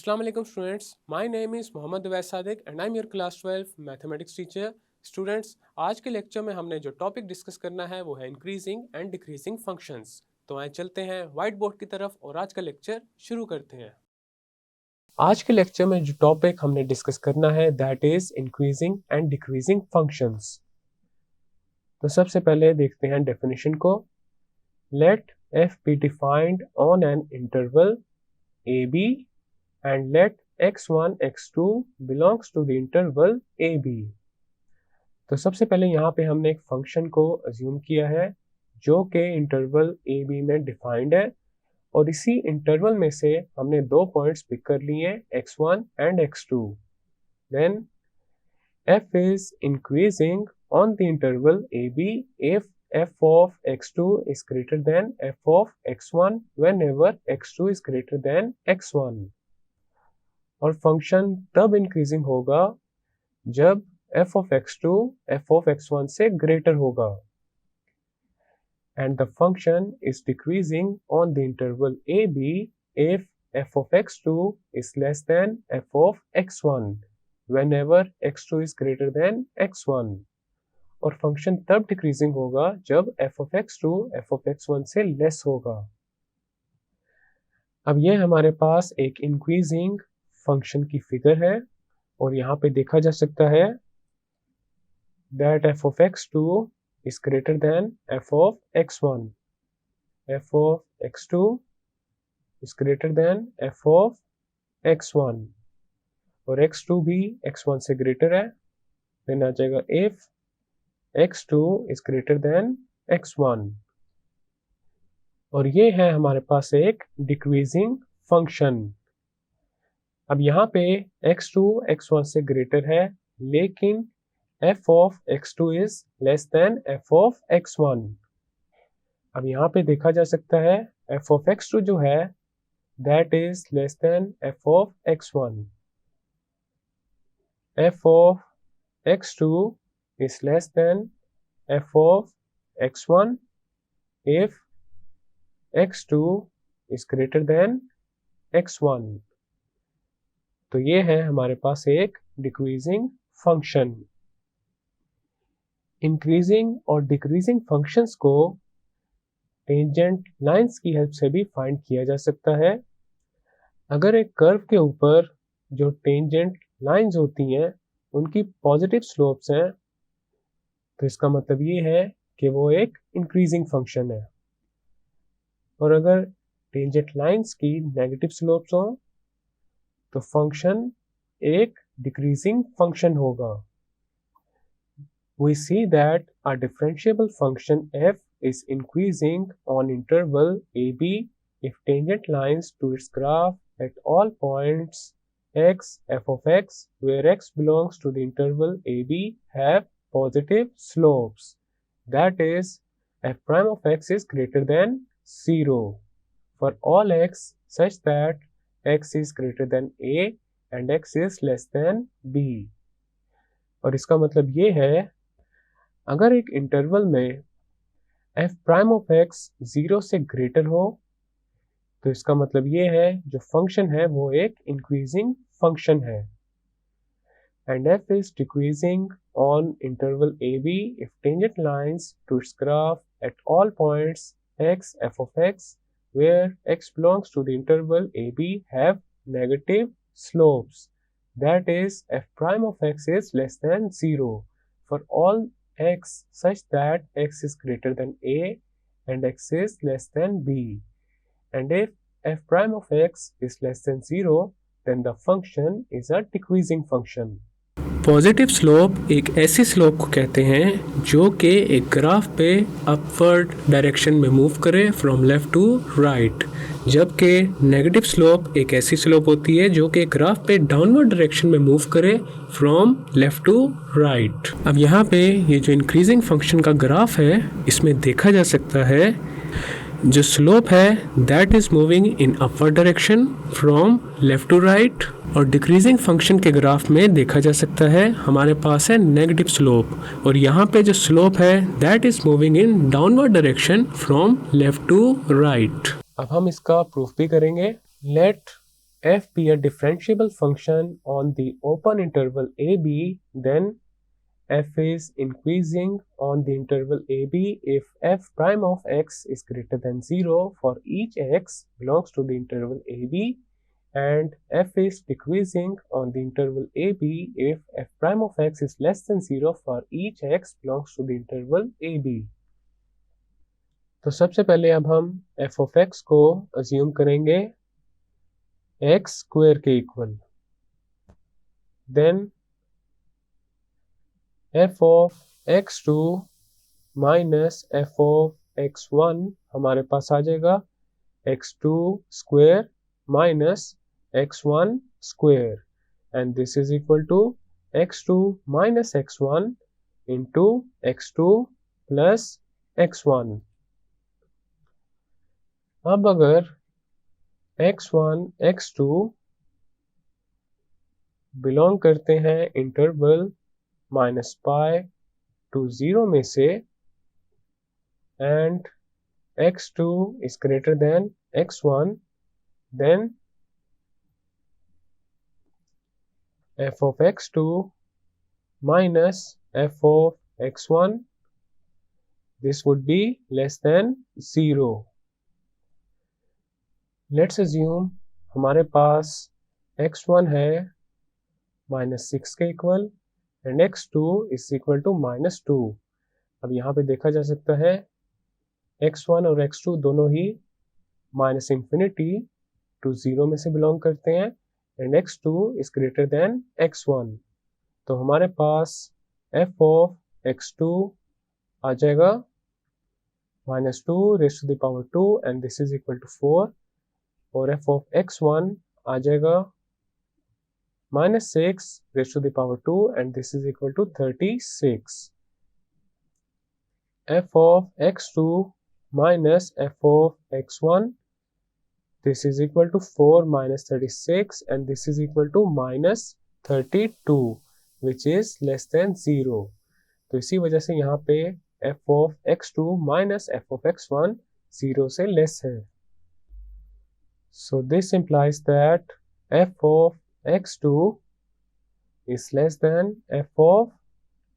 Assalamu alaikum students. My name is Mohammad Uwais Sadiq and I'm your class 12 mathematics teacher. Students, आज के lecture में हमने जो topic discuss करना है वो है इंक्रीजिंग एंड डिक्रीजिंग फंक्शंस. तो आइए चलते हैं व्हाइट बोर्ड की तरफ और आज का लेक्चर शुरू करते हैं. आज के लेक्चर में जो टॉपिक हमने डिस्कस करना है that is increasing and decreasing functions. तो सबसे पहले देखते हैं डेफिनेशन को. Let f be defined on an interval ab and let x1 x2 belongs to the interval ab. तो सबसे पहले यहाँ पे हमने एक फंक्शन को अज्यूम किया है जो कि इंटरवल ab में डिफाइंड है और इसी इंटरवल में से हमने दो पॉइंट्स पिक कर लिए हैं x1 and x2. Then f is increasing on the interval ab if f of x2 is greater than f of x1 whenever x2 is greater than x1. और फंक्शन तब increasing होगा जब f of x2 f of x1 से greater होगा. And the function is decreasing on the interval ab if f of x2 is less than f of x1 whenever x2 is greater than x1. और function तब decreasing होगा जब f of x2 f of x1 से less होगा. अब ये हमारे पास एक इंक्रीजिंग फंक्शन की फिगर है और यहाँ पे देखा जा सकता है that f of x2 is greater than f of x1. f of x2 is greater than f of x1 और x2 भी x1 से ग्रेटर है. फिर आ जाएगा if x2 is greater than x1 और ये है हमारे पास एक डिक्रीजिंग फंक्शन. अब यहाँ पे x2 x1 से ग्रेटर है लेकिन f of x2 is less than f of x1. अब यहाँ पे देखा जा सकता है f of x2 जो है that is less than f of x1. f of x2 is less than f of x1 if x2 is greater than x1. तो ये है हमारे पास एक डिक्रीजिंग फंक्शन. इंक्रीजिंग और डिक्रीजिंग फंक्शंस को टेंजेंट लाइंस की हेल्प से भी फाइंड किया जा सकता है. अगर एक कर्व के ऊपर जो टेंजेंट लाइंस होती हैं उनकी पॉजिटिव स्लोप्स हैं तो इसका मतलब ये है कि वो एक इंक्रीजिंग फंक्शन है और अगर टेंजेंट लाइंस की नेगेटिव स्लोप्स हों तो फंक्शन एक डिक्रीजिंग फंक्शन होगा. We see that a differentiable function f is increasing on interval ab if tangent lines to its graph at all points x f of x where x belongs to the interval ab have positive slopes. That is, f prime of x is greater than 0 for all x such that x is greater than a and x is less than b. और इसका मतलब ये है अगर एक interval में f prime of x 0 से greater हो तो इसका मतलब ये है जो फंक्शन है वो एक इंक्रीजिंग फंक्शन है. And f is decreasing on interval ab if tangent lines to its graph at all points x f of x where x belongs to the interval ab have negative slopes. That is, f prime of x is less than 0 for all x such that x is greater than a and x is less than b. And if f prime of x is less than 0 then the function is a decreasing function. Positive slope एक ऐसी slope को कहते हैं जो कि एक graph पे upward direction में मूव करे फ्रॉम लेफ्ट टू राइट, जबकि नेगेटिव स्लोप एक ऐसी स्लोप होती है जो कि ग्राफ पे डाउनवर्ड डायरेक्शन में मूव करे फ्रॉम लेफ्ट टू राइट. अब यहाँ पे ये जो इंक्रीजिंग फंक्शन का ग्राफ है इसमें देखा जा सकता है जो स्लोप है that is moving in upward direction from left to right और डिक्रीजिंग फंक्शन के ग्राफ में देखा जा सकता है हमारे पास है नेगेटिव स्लोप और यहाँ पे जो स्लोप है that is moving in downward direction from left to right. अब हम इसका प्रूफ भी करेंगे. Let f be a differentiable function on the open interval ab, then f is increasing on the interval ab if f prime of x is greater than 0 for each x belongs to the interval ab, and f is decreasing on the interval ab if f prime of x is less than 0 for each x belongs to the interval ab. तो सबसे पहले अब हम f of x को assume करेंगे x square के equal, then f of x2 minus f of x1 हमारे पास आ जाएगा x2 square minus x1 square, and this is equal to x2 minus x1 into x2 plus x1. अब अगर x1 x2 belong करते हैं interval -π to 0 में से and x2 is greater than x1, then f of x2 minus f of x1, this would be less than 0. Let's assume हमारे पास x1 है -6 के equal and x2 is equal to -2. अब यहाँ पे देखा जा सकता है x1 और x2 दोनों ही -∞ to 0 में से बिलोंग करते हैं and x2 is greater than x1. तो हमारे पास f of x2 आ जाएगा -2 raised to the power 2 and this is equal to 4, और f of x1 आ जाएगा -6 raised to the power 2 and this is equal to 36. f of x2 minus f of x1, this is equal to 4 minus 36 and this is equal to -32 which is less than 0. तो इसी वजह से यहाँ पे f of x2 minus f of x1 0 से less है. So this implies that f of x2 is less than f of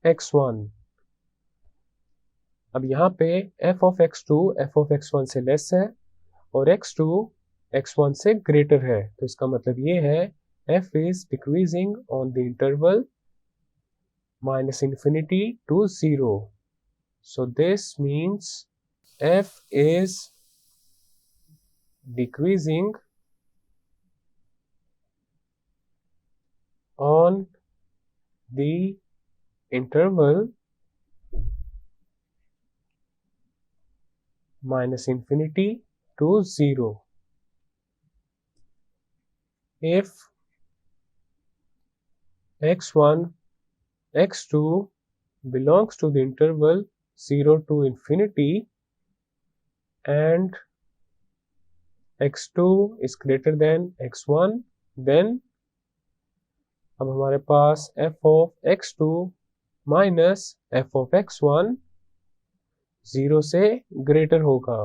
x1. अब यहाँ पे f of x2 f of x1 से लेस है और x2 x1 से ग्रेटर है, तो इसका मतलब ये है f is decreasing on the interval -∞ to 0. So this means f is decreasing on the interval -∞ to 0. If x1 x2 belongs to the interval 0 to infinity and x2 is greater than x1, then अब हमारे पास f of x2 minus f of x1 0 से greater होगा.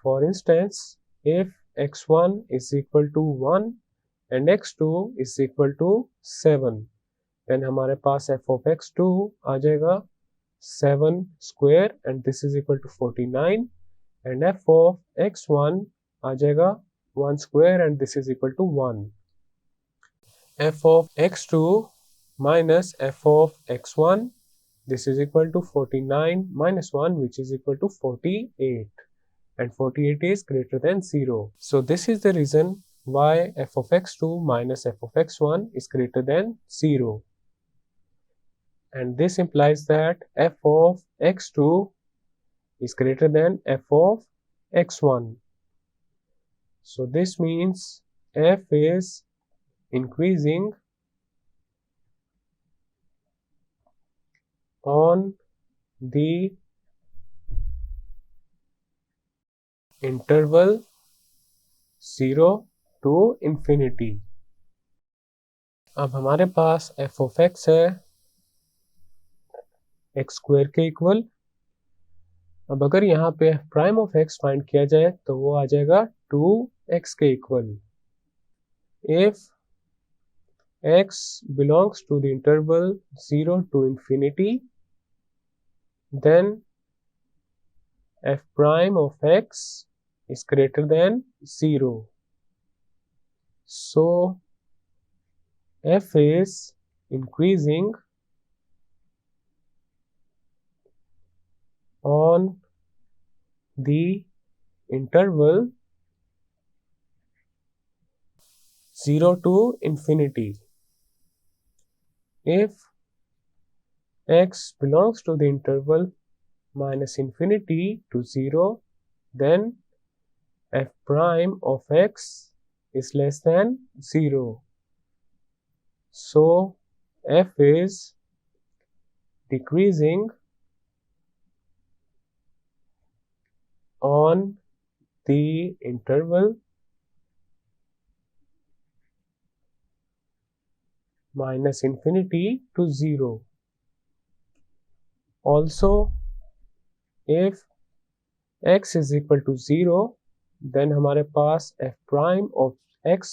For instance, if x1 is equal to 1 and x2 is equal to 7, then हमारे पास f of x2 आ जाएगा 7 square and this is equal to 49 and f of x1 आ जाएगा 1 square and this is equal to 1. f of x2 minus f of x1, this is equal to 49 minus 1 which is equal to 48 and 48 is greater than 0. So this is the reason why f of x2 minus f of x1 is greater than 0. And this implies that f of x2 is greater than f of x1. So this means f is increasing on the interval 0 to infinity. अब हमारे पास f of x है x square के equal. अब अगर यहाँ पे f prime of x find किया जाए तो वो आ जाएगा 2x के equal. if x belongs to the interval 0 to infinity, then f prime of x is greater than 0. So f is increasing on the interval 0 to infinity. If x belongs to the interval minus infinity to 0, then f prime of x is less than 0. So f is decreasing on the interval minus infinity to 0. Also, if x is equal to 0, then हमारे पास f prime of x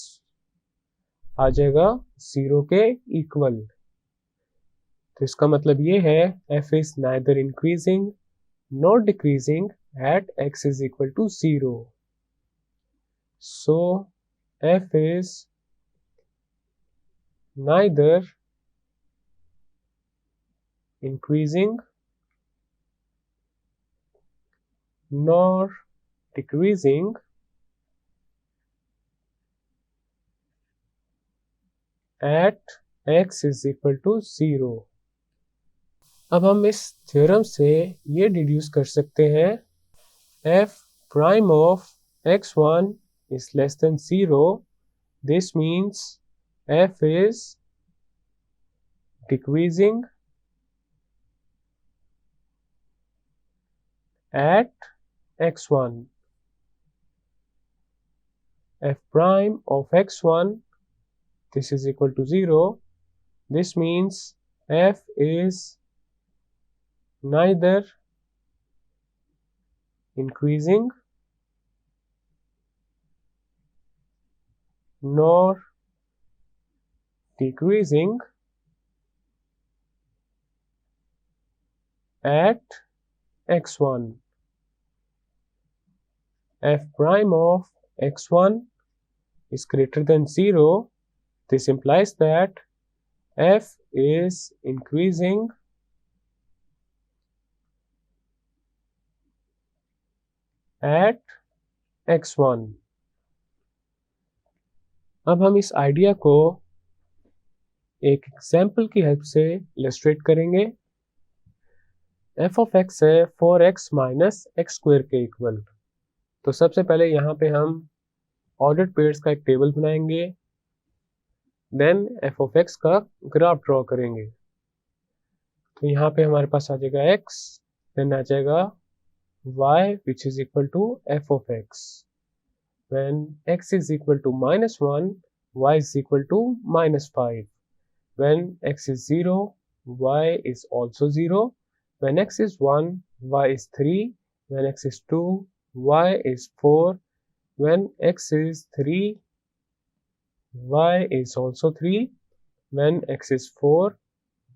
आ जाएगा 0 के equal. तो इसका मतलब ये है f is neither increasing nor decreasing at x is equal to 0. So f is neither increasing nor decreasing at x is equal to 0. अब हम इस थ्योरम से ये डिड्यूस कर सकते हैं f prime of x1 is less than 0. This means f is decreasing at x1. F prime of x1, this is equal to 0. This means f is neither increasing nor decreasing at x1. F prime of x1 is greater than 0. This implies that f is increasing at x1. अब हम इस idea को एक example की help से illustrate करेंगे. f of x है 4x minus x square के इक्वल. तो सबसे पहले यहाँ पे हम ऑर्डर्ड पेयर्स का एक टेबल बनाएंगे, देन f of x का ग्राफ ड्रॉ करेंगे. तो यहाँ पे हमारे पास आ जाएगा x, देन आ जाएगा y which is equal to f of x. When x is equal to -1, y is equal to -5. When x is 0, y is also 0. When x is 1, y is 3. When x is 2, y is 4. When x is 3, y is also 3. When x is 4,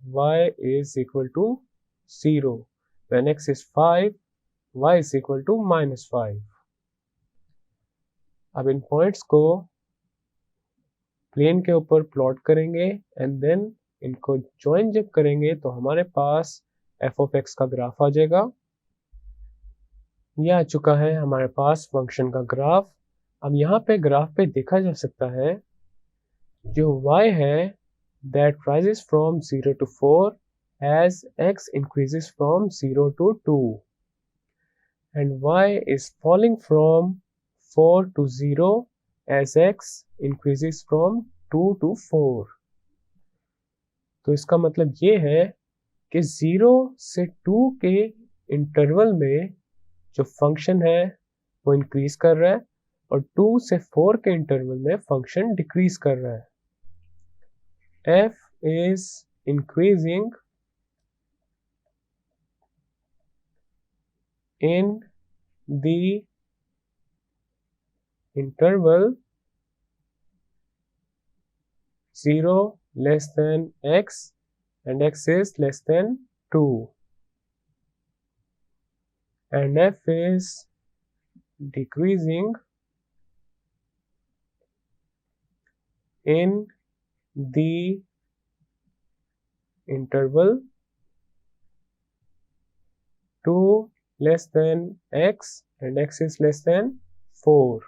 y is equal to 0. When x is 5, y is equal to -5. अब इन points को plane के ऊपर plot करेंगे and then इनको join जब करेंगे तो हमारे पास f of x का ग्राफ आ जाएगा. यह आ चुका है हमारे पास फंक्शन का ग्राफ. अब यहाँ पे ग्राफ पे देखा जा सकता है जो y है that rises from 0 to 4 as x increases from 0 to 2 and y is falling from 4 to 0 as x increases from 2 to 4. तो इसका मतलब ये है कि 0 से 2 के इंटरवल में जो फंक्शन है वो इंक्रीज कर रहा है और 2 से 4 के इंटरवल में फंक्शन डिक्रीज कर रहा है. f is increasing in the interval 0 less than x and x is less than 2, and f is decreasing in the interval 2 less than x and x is less than 4.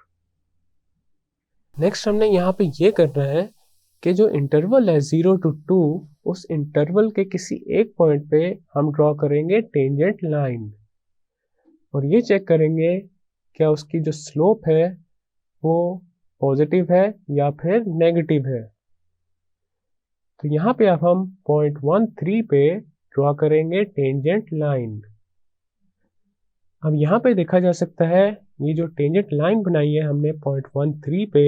Next हमने यहाँ पे ये करना है कि जो इंटरवल है 0 to 2, उस इंटरवल के किसी एक पॉइंट पे हम ड्रॉ करेंगे टेंजेंट लाइन, और ये चेक करेंगे क्या उसकी जो स्लोप है वो पॉजिटिव है या फिर नेगेटिव है। तो यहाँ पे अब हम पॉइंट 13 पे ड्रॉ करेंगे टेंजेंट लाइन। अब यहाँ पे देखा जा सकता है ये जो टेंजेंट लाइन बनाई है हमने पॉइंट 13 पे,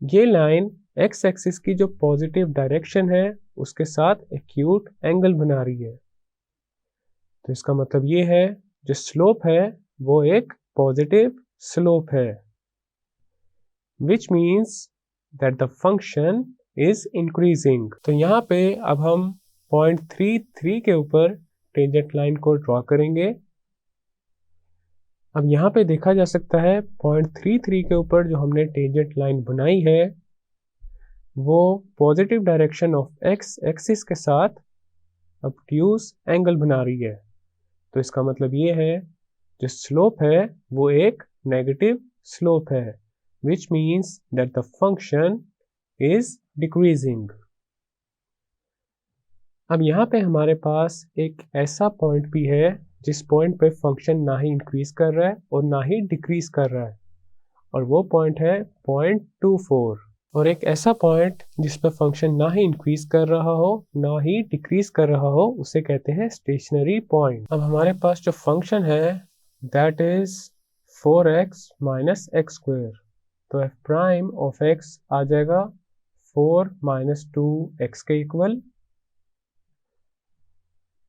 ये लाइन एक्स एक्सिस की जो पॉजिटिव डायरेक्शन है उसके साथ एक्यूट एंगल बना रही है। तो इसका मतलब ये है जो स्लोप है वो एक पॉजिटिव स्लोप है, which means that the function is increasing. तो यहाँ पे अब हम पॉइंट 33 के ऊपर टेंजेंट लाइन को ड्रॉ करेंगे। अब यहाँ पे देखा जा सकता है पॉइंट 33 के ऊपर जो हमने टेंजेंट लाइन बनाई है वो positive direction of x axis के साथ ऑब्ट्यूज एंगल बना रही है। तो इसका मतलब ये है जो स्लोप है वो एक नेगेटिव स्लोप है, which means that the function is decreasing. अब यहाँ पे हमारे पास एक ऐसा पॉइंट भी है जिस पॉइंट पे फंक्शन ना ही इंक्रीज कर रहा है और ना ही डिक्रीज कर रहा है, और वो पॉइंट है पॉइंट 24। और एक ऐसा पॉइंट जिस पे फंक्शन ना ही इंक्रीज कर रहा हो ना ही डिक्रीज कर रहा हो उसे कहते हैं स्टेशनरी पॉइंट। अब हमारे पास जो फंक्शन है that is 4x minus x square, तो एफ प्राइम ऑफ x आ जाएगा 4 माइनस 2x के इक्वल।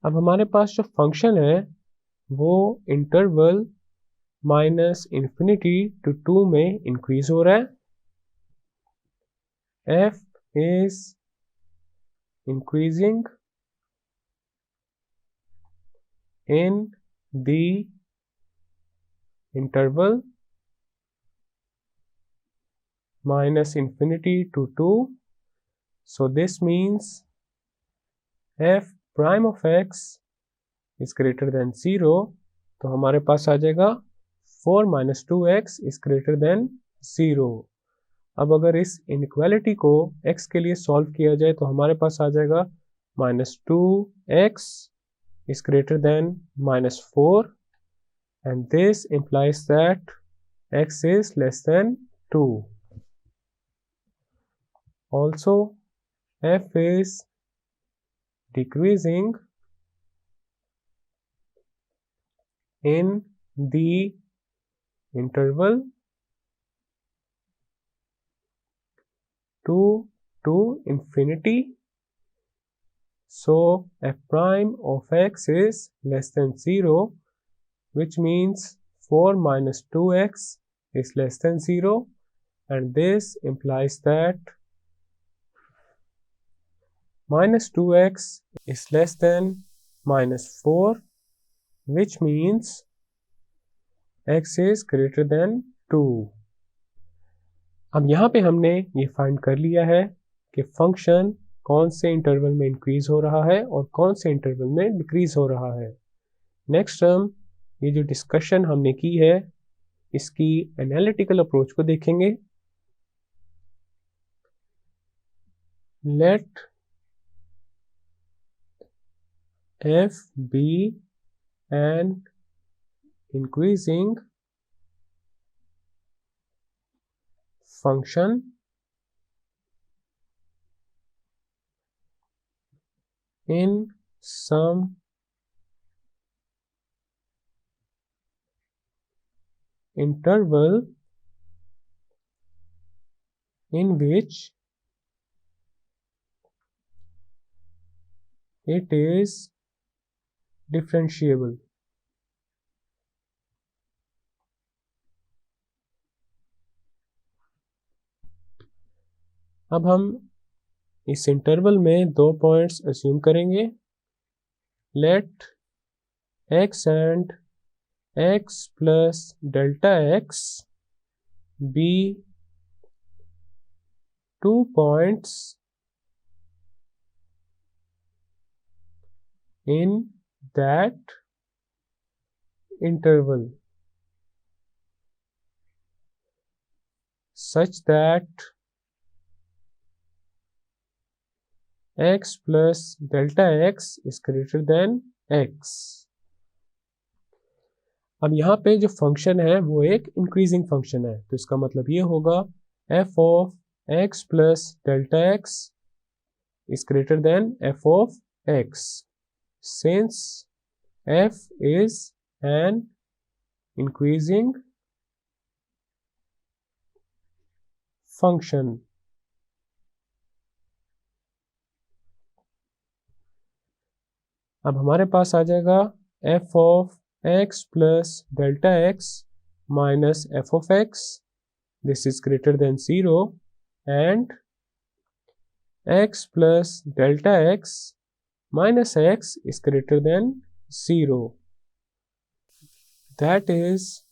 अब हमारे पास जो फंक्शन है वो इंटरवल माइनस इन्फिनिटी टू 2 में इंक्रीज हो रहा है। f is increasing in the interval minus infinity to 2. So this means f prime of x is greater than 0. तो हमारे पास आ जाएगा 4 minus 2x is greater than 0. अब अगर इस इनइक्वालिटी को x के लिए सॉल्व किया जाए तो हमारे पास आ जाएगा -2x is greater than -4, and this implies that x is less than 2. Also, f is decreasing in the interval 2 to infinity. So f prime of x is less than 0, which means 4 minus 2x is less than 0, and this implies that minus 2x is less than -4, which means x is greater than 2. अब यहाँ पे हमने ये find कर लिया है कि function कौन से इंटरवल में इंक्रीज हो रहा है और कौन से इंटरवल में डिक्रीज हो रहा है। नेक्स्ट हम ये जो डिस्कशन हमने की है इसकी एनालिटिकल अप्रोच को देखेंगे। Let f be an increasing function in some interval in which it is differentiable. अब हम इस इंटरवल में 2 पॉइंट्स अस्यूम करेंगे। Let x and x plus delta x be 2 points in that interval such that x plus delta x is greater than x। अब यहाँ पे जो function है वो एक इंक्रीजिंग फंक्शन है, तो इसका मतलब ये होगा f of x plus delta x is greater than f of x since f is an increasing function। अब हमारे पास आ जाएगा f of x plus delta x minus f of x, this is greater than 0, and x plus delta x minus x is greater than 0, that is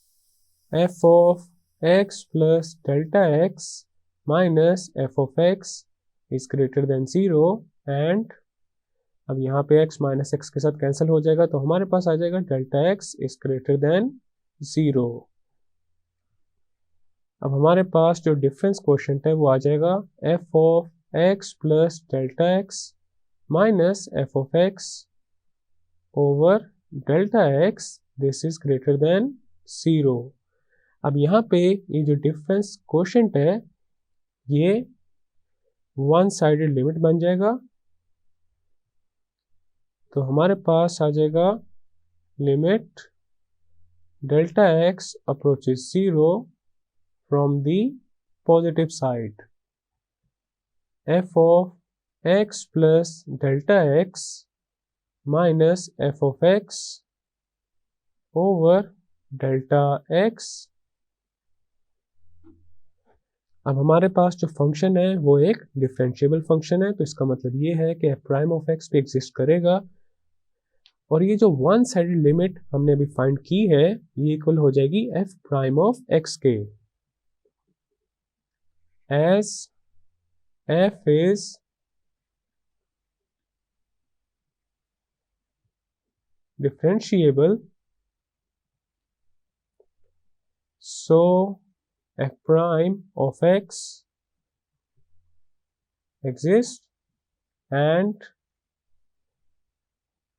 f of x plus delta x minus f of x is greater than 0, and अब यहाँ पे x minus x के साथ cancel हो जाएगा, तो हमारे पास आ जाएगा delta x is greater than 0। अब हमारे पास जो डिफरेंस क्वोशिएंट है वो आ जाएगा f of x plus delta x minus f of x over delta x, this is greater than 0। अब यहाँ पे ये जो डिफरेंस क्वोशिएंट है ये वन साइडेड लिमिट बन जाएगा, तो हमारे पास आ जाएगा limit delta x approaches 0 from the positive side, f of x plus delta x minus f of x over delta x। अब हमारे पास जो फंक्शन है वो एक डिफरेंशिएबल फंक्शन है, तो इसका मतलब ये है कि f प्राइम ऑफ x भी एग्जिस्ट करेगा, और ये जो वन साइडेड लिमिट हमने अभी फाइंड की है ये इक्वल हो जाएगी f प्राइम ऑफ x के, as f is differentiable, so f prime of x exists and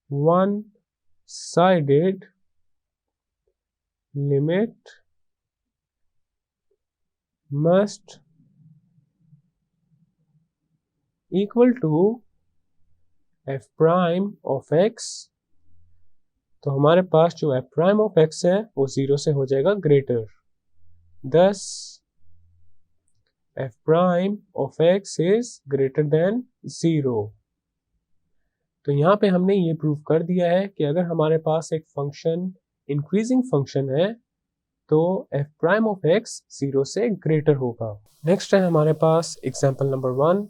one-sided limit must equal to f prime of x, तो हमारे पास जो f prime of x है वो 0 से हो जाएगा greater, thus f prime of x is greater than 0। तो यहाँ पे हमने ये प्रूव कर दिया है कि अगर हमारे पास एक फंक्शन इंक्रीजिंग फंक्शन है तो f प्राइम ऑफ x 0 से ग्रेटर होगा। नेक्स्ट है हमारे पास example number 1,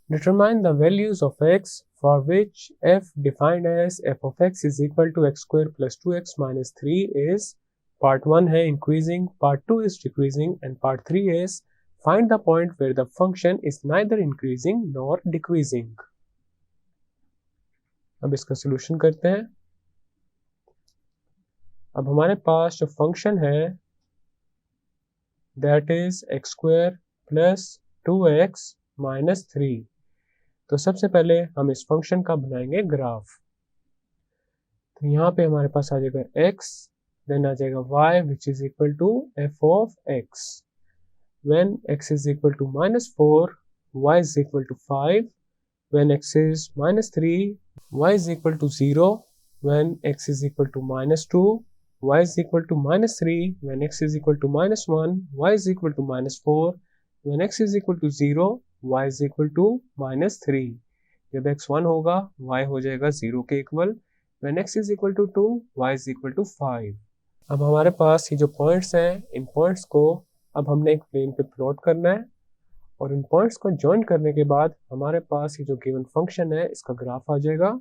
determine the values of x for which f defined as f of x is equal to x square plus 2x minus 3 is, part 1 है increasing, part 2 is decreasing and part 3 is find the point where the function is neither increasing nor decreasing. अब इसका solution करते हैं। अब हमारे पास जो function है that is x square plus 2x minus 3, तो सबसे पहले हम इस फंक्शन का बनाएंगे ग्राफ। तो यहाँ पे हमारे पास आ जाएगा x, देन आ जाएगा y which is equal to f of x, when x is equal to -4 y is equal to 5, when x is -3 y is equal to 0, when x is equal to -2 y is equal to -3, when x is equal to -1 y is equal to -4, when x is equal to 0 y is equal to -3। जब x 1 होगा y हो जाएगा 0 के equal, when x is equal to 2 y is equal to 5। अब हमारे पास ये जो points हैं इन पॉइंट्स को अब हमने एक प्लेन पे प्लॉट करना है, और इन पॉइंट्स को ज्वाइन करने के बाद हमारे पास ये जो गिवन फंक्शन है इसका ग्राफ आ जाएगा।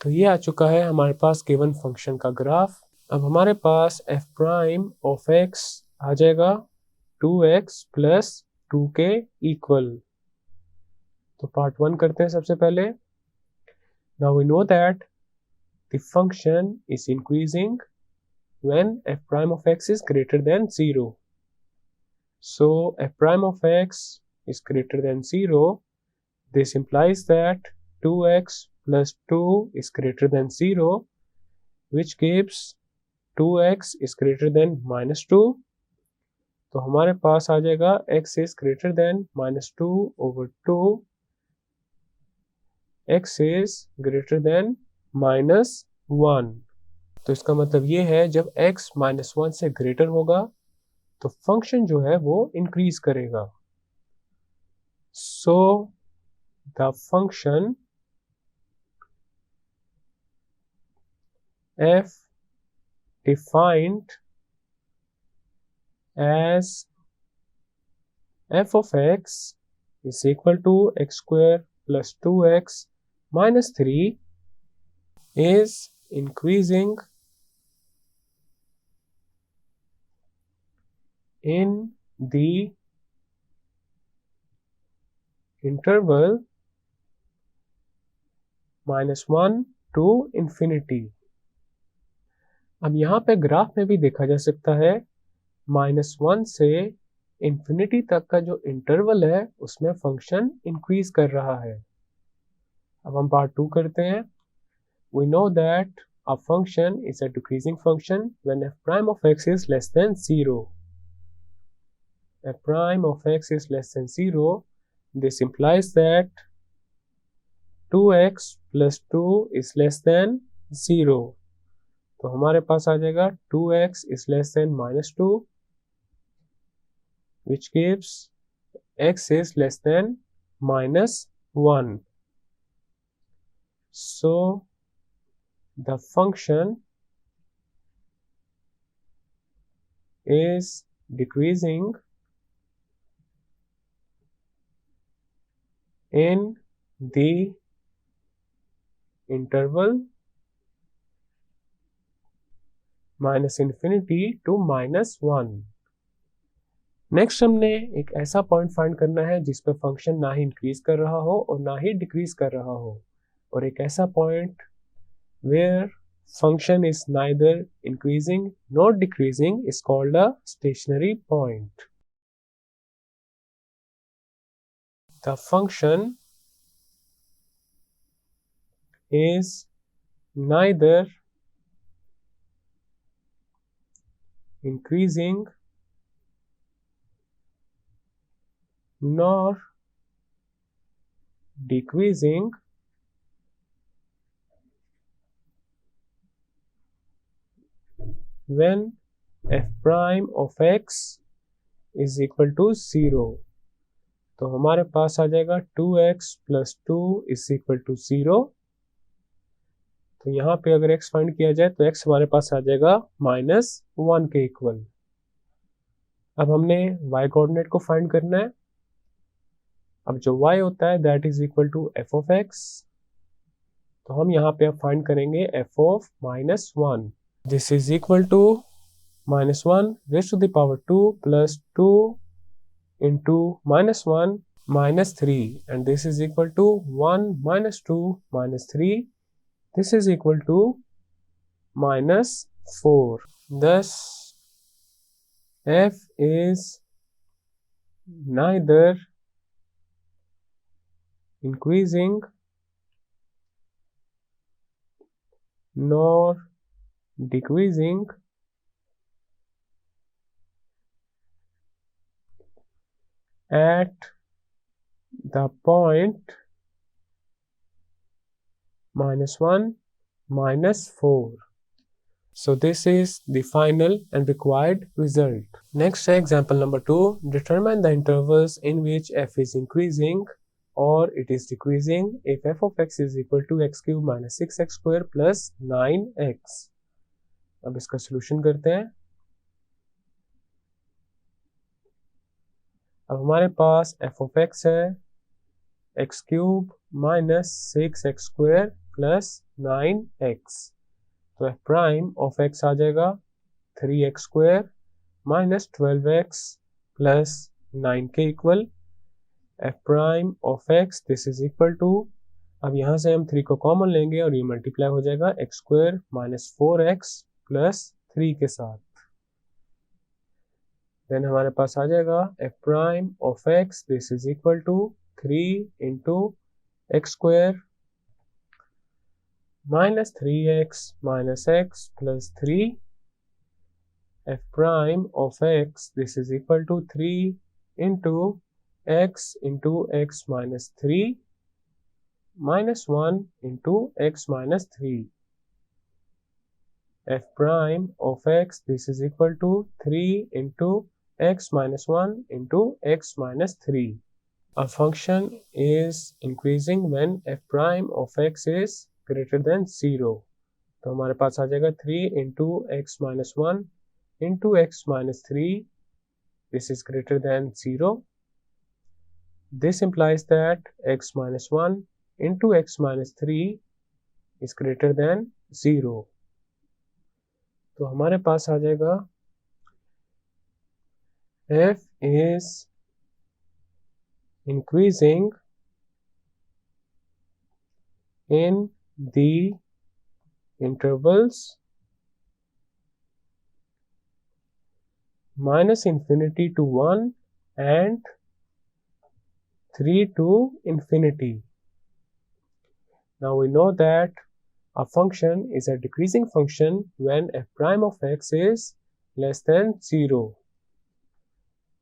तो ये आ चुका है हमारे पास गिवन फंक्शन का ग्राफ। अब हमारे पास एफ प्राइम ऑफ एक्स आ जाएगा 2x प्लस 2 के इक्वल। तो पार्ट 1 करते हैं सबसे पहले। Now we know that the function is increasing when f prime of x is greater than 0. So f prime of x is greater than 0. This implies that 2x plus 2 is greater than 0, which gives 2x is greater than minus 2. तो हमारे पास आ जाएगा x is greater than minus 2 over 2. x is greater than minus 1. तो इसका मतलब ये है जब x -1 से ग्रेटर होगा तो फंक्शन जो है वो इंक्रीज करेगा। So the function f defined as f of x is equal to x square plus 2x minus 3 is increasing in the interval -1 to infinity। अब यहाँ पे ग्राफ में भी देखा जा सकता है -1 से इंफिनिटी तक का जो इंटरवल है उसमें फंक्शन इंक्रीज कर रहा है। अब हम पार्ट 2 करते हैं। We know that a function is a decreasing function when f prime of x is less than 0. F prime of x is less than 0. This implies that 2x plus 2 is less than 0. तो हमारे पास आ जाएगा 2x is less than minus 2, which gives x is less than minus 1. So the function is decreasing in the interval minus infinity to -1. Next हमने एक ऐसा point find करना है जिस पे फंक्शन ना ही इंक्रीज कर रहा हो और ना ही डिक्रीज कर रहा हो, और एक ऐसा point where function is neither increasing not decreasing is called a stationary point. The function is neither increasing nor decreasing when f prime of x is equal to 0. तो हमारे पास आ जाएगा 2x plus 2 is equal to 0. तो यहाँ पे अगर x find किया जाए तो x हमारे पास आ जाएगा -1 के इक्वल। अब हमने y कोऑर्डिनेट को फाइंड करना है। अब जो y होता है that is equal to f of x, तो हम यहाँ पे अब फाइंड करेंगे f of -1। This is equal to -1 raised to the power 2 plus 2 into -1 -3, and this is equal to 1 minus 2 minus 3. This is equal to -4. Thus f is neither increasing nor decreasing at the point -1 -4. So this is the final and required result. Next example number 2. Determine the intervals in which f is increasing or it is decreasing if f of x is equal to x cube minus 6x square plus 9x. अब इसका solution करते हैं। अब हमारे पास f of x है x cube minus 6x² plus 9x, तो f prime of x आ जाएगा 3x² माइनस 12x प्लस 9 के equal. F prime of x this is equal to, अब यहाँ से हम 3 को कॉमन लेंगे और ये मल्टीप्लाई हो जाएगा x² माइनस 4x प्लस 3 के साथ। देन हमारे पास आ जाएगा f prime of x this is equal to 3 into x² minus 3x minus x plus 3। F prime of x this is equal to 3 into x minus 3 minus 1 into x minus 3। F prime of x this is equal to 3 into x minus 1 into x minus 3. A function is increasing when f prime of x is greater than 0. तो हमारे पास आ जाएगा 3 into x minus 1 into x minus 3. This is greater than 0. This implies that x minus 1 into x minus 3 is greater than 0. तो हमारे पास आ जाएगा f is increasing in the intervals minus infinity to 1 and 3 to infinity. Now we know that a function is a decreasing function when f prime of x is less than 0.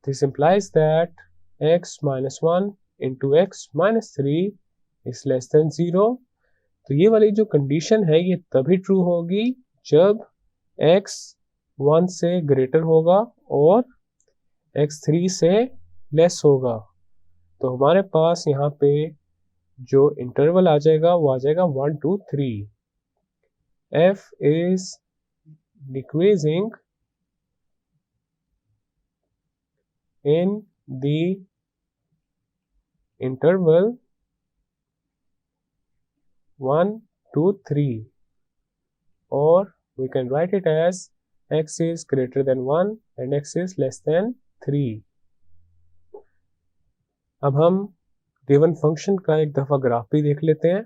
This implies that x minus 1 into x minus 3 is less than 0. तो ये वाली जो condition है ये तभी true होगी जब x 1 से ग्रेटर होगा और x 3 से लेस होगा। तो हमारे पास यहाँ पे जो इंटरवल आ जाएगा वो आ जाएगा 1 2 3। f is decreasing in the interval 1 2 3, or we can write it as x is greater than 1 and x is less than 3. अब हम गिवन फंक्शन का एक दफ़ा ग्राफ भी देख लेते हैं।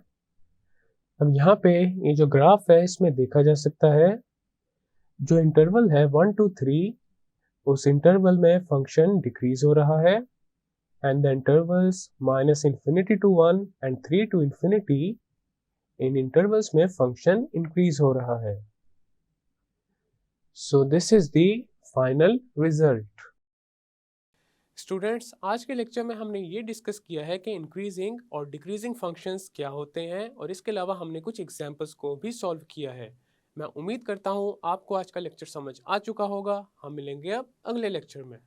अब यहाँ पे ये जो ग्राफ है इसमें देखा जा सकता है जो इंटरवल है 1 2 3 उस इंटरवल में फंक्शन डिक्रीज हो रहा है and the intervals minus infinity to 1 and 3 to infinity, इन इंटरवल्स में फंक्शन इंक्रीज हो रहा है। So this is the final result. Students, आज के लेक्चर में हमने ये डिस्कस किया है कि इंक्रीजिंग और डिक्रीजिंग फंक्शंस क्या होते हैं और इसके अलावा हमने कुछ एग्जांपल्स को भी सॉल्व किया है। मैं उम्मीद करता हूँ आपको आज का लेक्चर समझ आ चुका होगा। हम मिलेंगे अब अगले लेक्चर में।